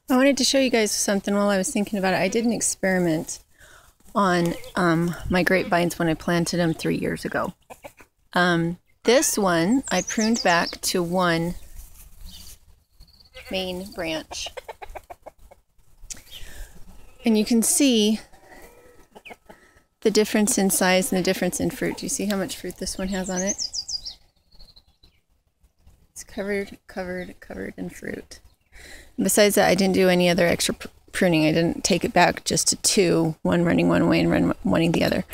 I wanted to show you guys something while I was thinking about it. I did an experiment on my grapevines when I planted them 3 years ago. This one I pruned back to one main branch. And you can see the difference in size and the difference in fruit. Do you see how much fruit this one has on it? It's covered in fruit. And besides that, I didn't do any other extra pruning. I didn't take it back just to two, one running one way and one running the other.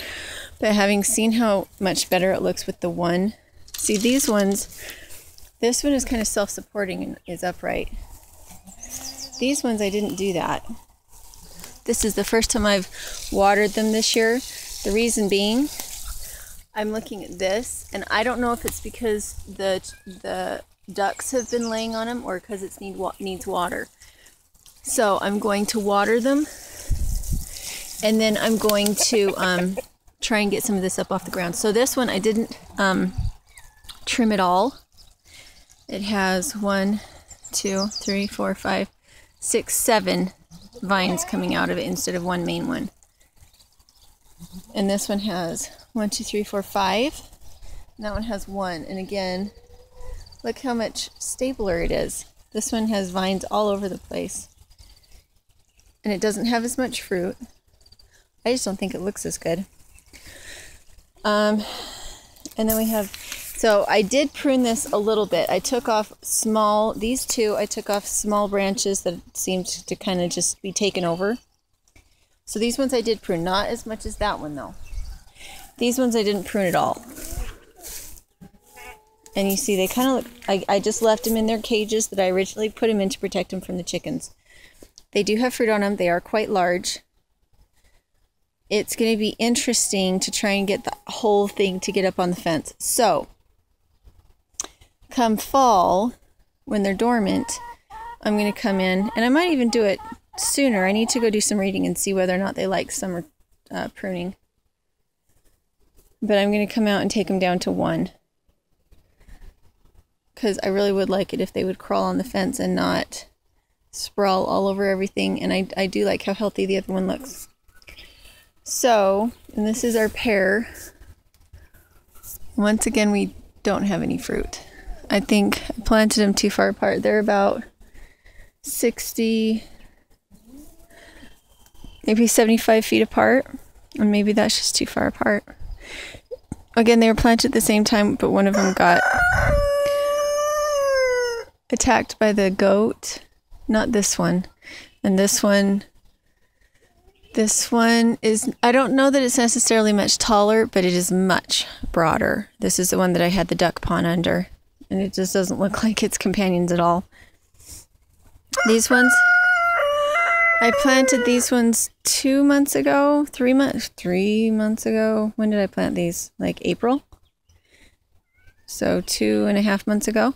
But having seen how much better it looks with the one, see these ones, this one is kind of self-supporting and is upright. These ones, I didn't do that. This is the first time I've watered them this year. The reason being, I'm looking at this, and I don't know if it's because the ducks have been laying on them or because it needs water. So I'm going to water them, and then I'm going to try and get some of this up off the ground. So this one I didn't trim it all. It has 1, 2, 3, 4, 5, 6, 7 vines coming out of it instead of one main one. And this one has 1, 2, 3, 4, 5. And that one has 1. And again, look how much stabler it is. This one has vines all over the place. And it doesn't have as much fruit. I just don't think it looks as good. And then we have, so I did prune this a little bit. I took off these two, I took off small branches that seemed to kind of just be taken over. So these ones I did prune, not as much as that one though. These ones I didn't prune at all. And you see they kind of look, I just left them in their cages that I originally put them in to protect them from the chickens. They do have fruit on them, they are quite large. It's going to be interesting to try and get the whole thing to get up on the fence. So, come fall, when they're dormant, I'm going to come in, and I might even do it sooner. I need to go do some reading and see whether or not they like summer pruning. But I'm going to come out and take them down to 1. Because I really would like it if they would crawl on the fence and not sprawl all over everything. And I do like how healthy the other one looks. So, and this is our pear. Once again, we don't have any fruit. I think I planted them too far apart. They're about 60, maybe 75 feet apart. And maybe that's just too far apart. Again, they were planted at the same time, but one of them got attacked by the goat. Not this one. And this one is, I don't know that it's necessarily much taller, but it is much broader. This is the one that I had the duck pond under, and it just doesn't look like its companions at all. These ones, I planted these ones 2 months ago, 3 months ago. When did I plant these? Like April? So 2.5 months ago.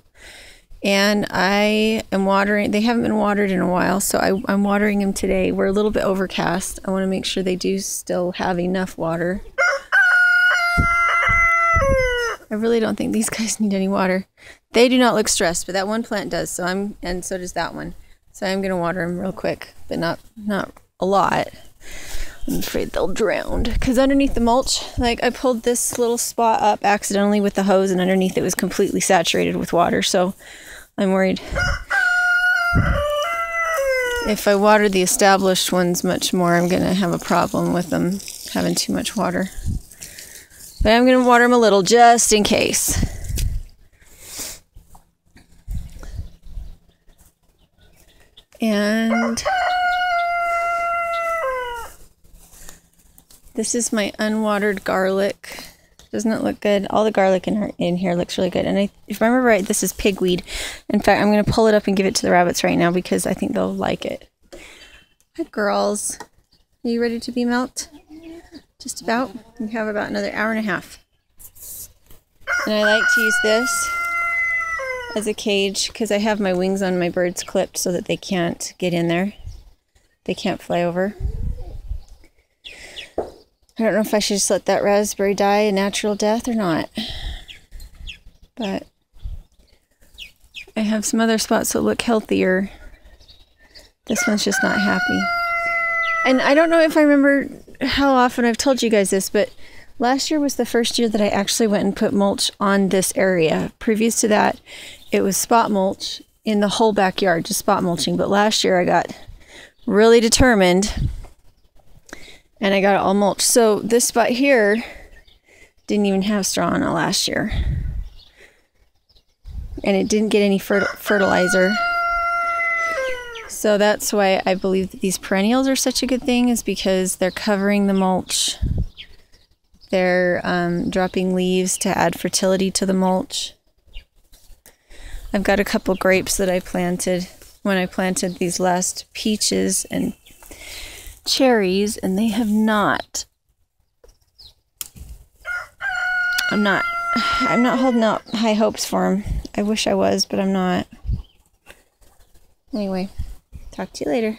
And I am watering, they haven't been watered in a while, so I'm watering them today. We're a little bit overcast. I want to make sure they do still have enough water. I really don't think these guys need any water. They do not look stressed, but that one plant does, and so does that one. So I'm going to water them real quick, but not a lot. I'm afraid they'll drown. Because underneath the mulch, like I pulled this little spot up accidentally with the hose, and underneath it was completely saturated with water, so I'm worried if I water the established ones much more, I'm going to have a problem with them having too much water. But I'm going to water them a little just in case. And this is my unwatered garlic. Doesn't it look good? All the garlic in here looks really good. And if I remember right, this is pigweed. In fact, I'm going to pull it up and give it to the rabbits right now because I think they'll like it. Hi, girls. Are you ready to be milked? Just about. We have about another hour and a half. And I like to use this as a cage because I have my wings on my birds clipped so that they can't get in there. They can't fly over. I don't know if I should just let that raspberry die a natural death or not. But I have some other spots that look healthier This one's just not happy. And I don't know if I remember how often I've told you guys this, but last year was the first year that I actually went and put mulch on this area. Previous to that, it was spot mulch in the whole backyard, just spot mulching. But last year I got really determined and I got it all mulched. So this spot here didn't even have straw on it last year. And it didn't get any fertilizer. So that's why I believe that these perennials are such a good thing, is because they're covering the mulch. They're dropping leaves to add fertility to the mulch. I've got a couple grapes that I planted when I planted these last peaches and cherries, and they have not. I'm not holding out high hopes for them. I wish I was, but I'm not. Anyway, talk to you later.